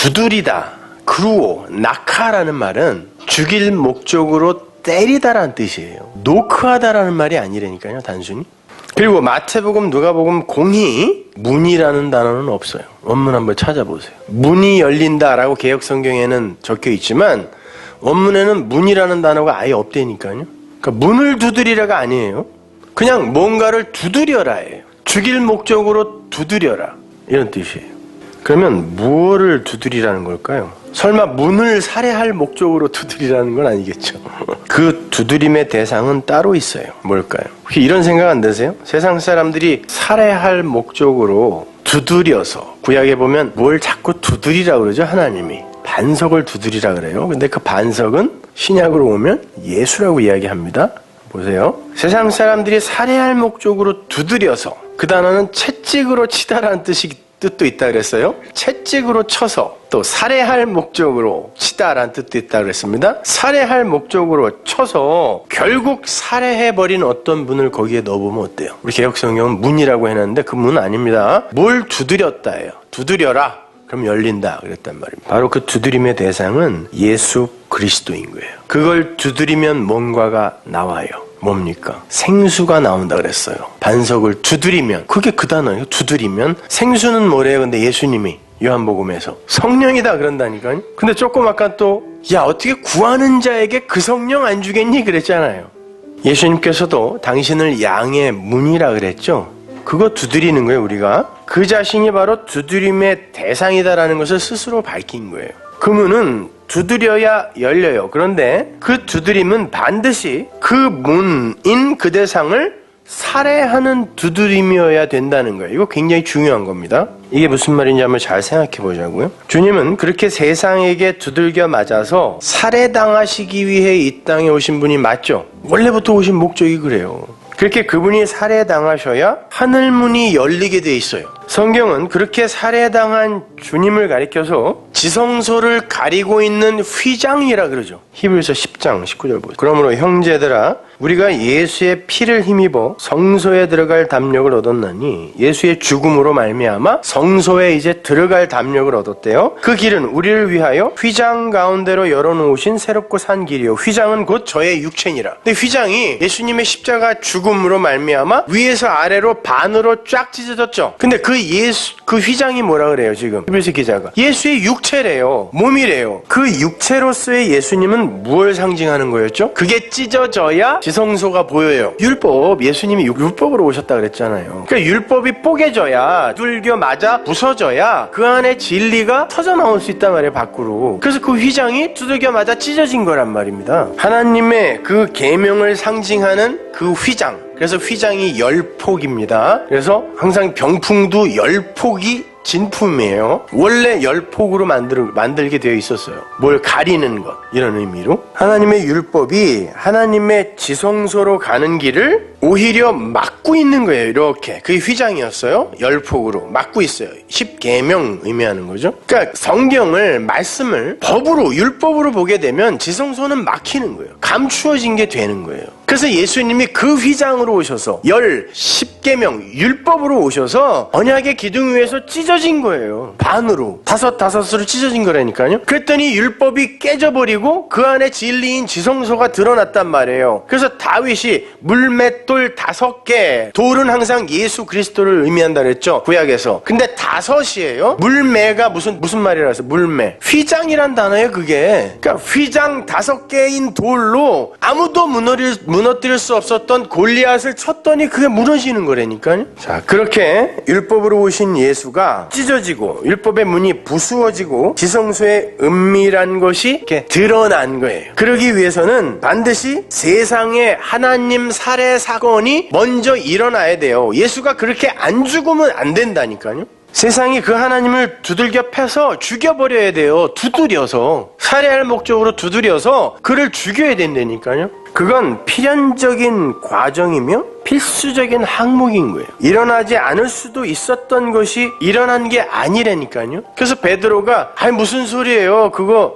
두드리다, 그루오, 낙하라는 말은 죽일 목적으로 때리다라는 뜻이에요. 노크하다라는 말이 아니라니까요, 단순히. 그리고 마태복음, 누가복음 공히 문이라는 단어는 없어요. 원문 한번 찾아보세요. 문이 열린다라고 개역성경에는 적혀 있지만 원문에는 문이라는 단어가 아예 없다니까요. 그러니까 문을 두드리라가 아니에요. 그냥 뭔가를 두드려라예요. 죽일 목적으로 두드려라, 이런 뜻이에요. 그러면 무엇을 두드리라는 걸까요? 설마 문을 살해할 목적으로 두드리라는 건 아니겠죠. 그 두드림의 대상은 따로 있어요. 뭘까요? 혹시 이런 생각 안 드세요? 세상 사람들이 살해할 목적으로 두드려서, 구약에 보면 뭘 자꾸 두드리라 그러죠, 하나님이. 반석을 두드리라 그래요. 근데 그 반석은 신약으로 오면 예수라고 이야기합니다. 보세요. 세상 사람들이 살해할 목적으로 두드려서, 그 단어는 채찍으로 치다라는 뜻도 있다 그랬어요. 채찍으로 쳐서, 또 살해할 목적으로 치다라는 뜻도 있다 그랬습니다. 살해할 목적으로 쳐서 결국 살해해버린 어떤 분을 거기에 넣어보면 어때요? 우리 개역성경은 문이라고 해놨는데 그 문 아닙니다. 뭘 두드렸다예요. 두드려라, 그럼 열린다 그랬단 말입니다. 바로 그 두드림의 대상은 예수 그리스도인 거예요. 그걸 두드리면 뭔가가 나와요. 뭡니까? 생수가 나온다 그랬어요. 반석을 두드리면, 그게 그 단어예요. 두드리면. 생수는 뭐래요? 근데 예수님이 요한복음에서 성령이다 그런다니까요. 근데 조금 아까 또 야, 어떻게 구하는 자에게 그 성령 안 주겠니? 그랬잖아요. 예수님께서도 당신을 양의 문이라 그랬죠. 그거 두드리는 거예요. 우리가 그 자신이 바로 두드림의 대상이다라는 것을 스스로 밝힌 거예요. 그 문은 두드려야 열려요. 그런데 그 두드림은 반드시 그 문인 그 대상을 살해하는 두드림이어야 된다는 거예요. 이거 굉장히 중요한 겁니다. 이게 무슨 말인지 한번 잘 생각해 보자고요. 주님은 그렇게 세상에게 두들겨 맞아서 살해당하시기 위해 이 땅에 오신 분이 맞죠? 원래부터 오신 목적이 그래요. 그렇게 그분이 살해당하셔야 하늘문이 열리게 돼 있어요. 성경은 그렇게 살해당한 주님을 가리켜서 지성소를 가리고 있는 휘장이라 그러죠. 히브리서 10장 19절 보세요. 그러므로 형제들아, 우리가 예수의 피를 힘입어 성소에 들어갈 담력을 얻었나니, 예수의 죽음으로 말미암아 성소에 이제 들어갈 담력을 얻었대요. 그 길은 우리를 위하여 휘장 가운데로 열어놓으신 새롭고 산 길이요, 휘장은 곧 저의 육체니라. 근데 휘장이 예수님의 십자가 죽음으로 말미암아 위에서 아래로 반으로 쫙 찢어졌죠. 근데 그 휘장이 뭐라 그래요? 지금 히브리서 기자가 예수의 육체래요. 몸이래요. 그 육체로서의 예수님은 무엇을 상징하는 거였죠? 그게 찢어져야 지성소가 보여요. 율법, 예수님이 율법으로 오셨다 그랬잖아요. 그러니까 율법이 뽀개져야, 두들겨 맞아 부서져야 그 안에 진리가 터져 나올 수 있단 말이에요, 밖으로. 그래서 그 휘장이 두들겨 맞아 찢어진 거란 말입니다. 하나님의 그 계명을 상징하는 그 휘장, 그래서 휘장이 10폭입니다. 그래서 항상 병풍도 10폭이 진품이에요. 원래 10폭으로 만들게 되어 있었어요. 뭘 가리는 것, 이런 의미로. 하나님의 율법이 하나님의 지성소로 가는 길을 오히려 막고 있는 거예요. 이렇게. 그게 휘장이었어요. 10폭으로 막고 있어요. 10계명 의미하는 거죠. 그러니까 성경을, 말씀을 법으로, 율법으로 보게 되면 지성소는 막히는 거예요. 감추어진 게 되는 거예요. 그래서 예수님이 그 휘장으로 오셔서 10계명 율법으로 오셔서 언약의 기둥 위에서 찢어진 거예요. 반으로. 다섯으로 찢어진 거라니까요. 그랬더니 율법이 깨져버리고 그 안에 진리인 지성소가 드러났단 말이에요. 그래서 다윗이 물맷돌 5개, 돌은 항상 예수 그리스도를 의미한다 그랬죠, 구약에서. 근데 5이에요. 물매가 무슨 말이라서 물매. 휘장이란 단어예요, 그게. 그러니까 휘장 5개인 돌로 아무도 무너뜨릴 수 없었던 골리앗을 쳤더니 그게 무너지는 거라니까요. 자, 그렇게 율법으로 오신 예수가 찢어지고 율법의 문이 부수어지고 지성소의 은밀한 것이 이렇게 드러난 거예요. 그러기 위해서는 반드시 세상에 하나님 살해 사건이 먼저 일어나야 돼요. 예수가 그렇게 안 죽으면 안 된다니까요. 세상이 그 하나님을 두들겨 패서 죽여버려야 돼요. 두드려서. 살해할 목적으로 두드려서 그를 죽여야 된다니까요. 그건 필연적인 과정이며 필수적인 항목인 거예요. 일어나지 않을 수도 있었던 것이 일어난 게 아니라니까요. 그래서 베드로가 무슨 소리예요?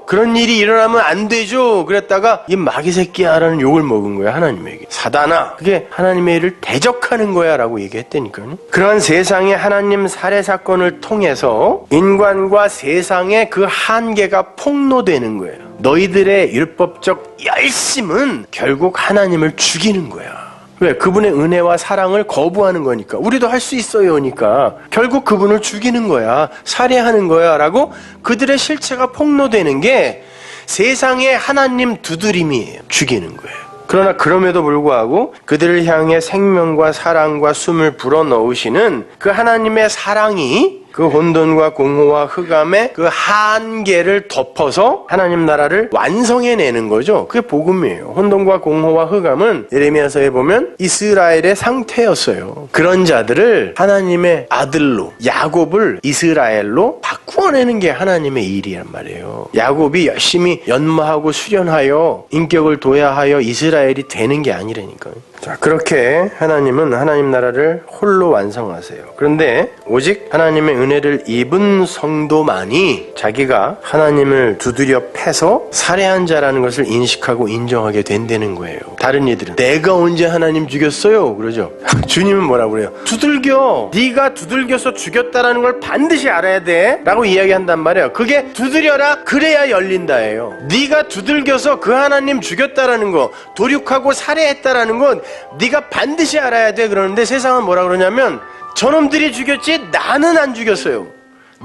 그런 일이 일어나면 안 되죠. 그랬다가 이 마귀 새끼야 라는 욕을 먹은 거야, 하나님에게. 사단아, 그게 하나님의 일을 대적하는 거야 라고 얘기했다니까요. 그런 세상의 하나님 살해 사건을 통해서 인간과 세상의 그 한계가 폭로되는 거예요. 너희들의 율법적 열심은 결국 하나님을 죽이는 거야. 왜? 그분의 은혜와 사랑을 거부하는 거니까. 우리도 할 수 있어요니까. 결국 그분을 죽이는 거야. 살해하는 거야. 라고 그들의 실체가 폭로되는 게 세상의 하나님 두드림이에요. 죽이는 거예요. 그러나 그럼에도 불구하고 그들을 향해 생명과 사랑과 숨을 불어넣으시는 그 하나님의 사랑이 그 혼돈과 공허와 흑암의 그 한계를 덮어서 하나님 나라를 완성해내는 거죠. 그게 복음이에요. 혼돈과 공허와 흑암은 예레미야서에 보면 이스라엘의 상태였어요. 그런 자들을 하나님의 아들로, 야곱을 이스라엘로 바꾸어내는 게 하나님의 일이란 말이에요. 야곱이 열심히 연마하고 수련하여 인격을 도야하여 이스라엘이 되는 게 아니라니까요. 자, 그렇게 하나님은 하나님 나라를 홀로 완성하세요. 그런데 오직 하나님의 은혜를 입은 성도만이 자기가 하나님을 두드려 패서 살해한 자라는 것을 인식하고 인정하게 된다는 거예요. 다른 이들은 내가 언제 하나님 죽였어요? 그러죠. 주님은 뭐라고 그래요? 두들겨. 네가 두들겨서 죽였다라는 걸 반드시 알아야 돼 라고 이야기한단 말이에요. 그게 두드려라 그래야 열린다예요. 네가 두들겨서 그 하나님 죽였다라는 거, 도륙하고 살해했다라는 건 네가 반드시 알아야 돼. 그러는데 세상은 뭐라 그러냐면 저놈들이 죽였지 나는 안 죽였어요.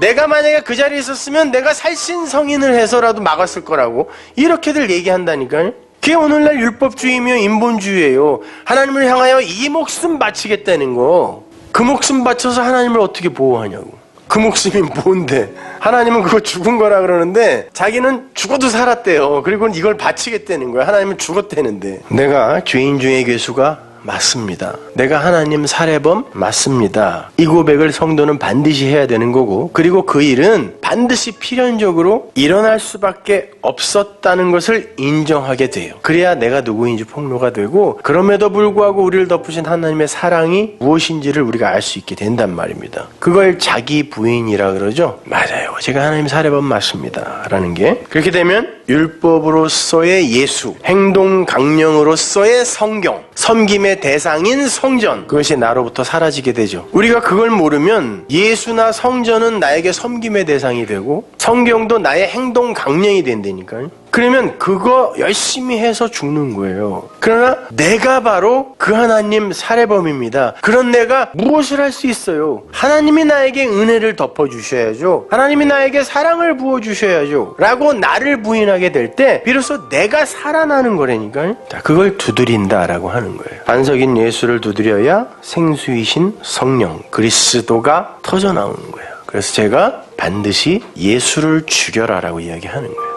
내가 만약에 그 자리에 있었으면 내가 살신성인을 해서라도 막았을 거라고 이렇게들 얘기한다니까요. 그게 오늘날 율법주의며 인본주의예요. 하나님을 향하여 이 목숨 바치겠다는 거. 그 목숨 바쳐서 하나님을 어떻게 보호하냐고. 그 목숨이 뭔데? 하나님은 그거 죽은 거라 그러는데 자기는 죽어도 살았대요. 그리고 이걸 바치겠다는 거야. 하나님은 죽었다는데. 내가 죄인 중에 괴수가 맞습니다. 내가 하나님 살해범 맞습니다. 이 고백을 성도는 반드시 해야 되는 거고, 그리고 그 일은 반드시 필연적으로 일어날 수밖에 없었다는 것을 인정하게 돼요. 그래야 내가 누구인지 폭로가 되고, 그럼에도 불구하고 우리를 덮으신 하나님의 사랑이 무엇인지를 우리가 알 수 있게 된단 말입니다. 그걸 자기 부인이라 그러죠. 맞아요. 제가 하나님 살해범 맞습니다. 라는 게. 그렇게 되면 율법으로서의 예수, 행동 강령으로서의 성경, 섬김의 대상인 성전, 그것이 나로부터 사라지게 되죠. 우리가 그걸 모르면 예수나 성전은 나에게 섬김의 대상이 되고 성경도 나의 행동 강령이 된다니까요. 그러면 그거 열심히 해서 죽는 거예요. 그러나 내가 바로 그 하나님 살해범입니다. 그런 내가 무엇을 할 수 있어요? 하나님이 나에게 은혜를 덮어주셔야죠. 하나님이 나에게 사랑을 부어주셔야죠. 라고 나를 부인하게 될 때 비로소 내가 살아나는 거라니까요. 자, 그걸 두드린다라고 하는 거예요. 반석인 예수를 두드려야 생수이신 성령 그리스도가 터져나오는 거예요. 그래서 제가 반드시 예수를 죽여라라고 이야기하는 거예요.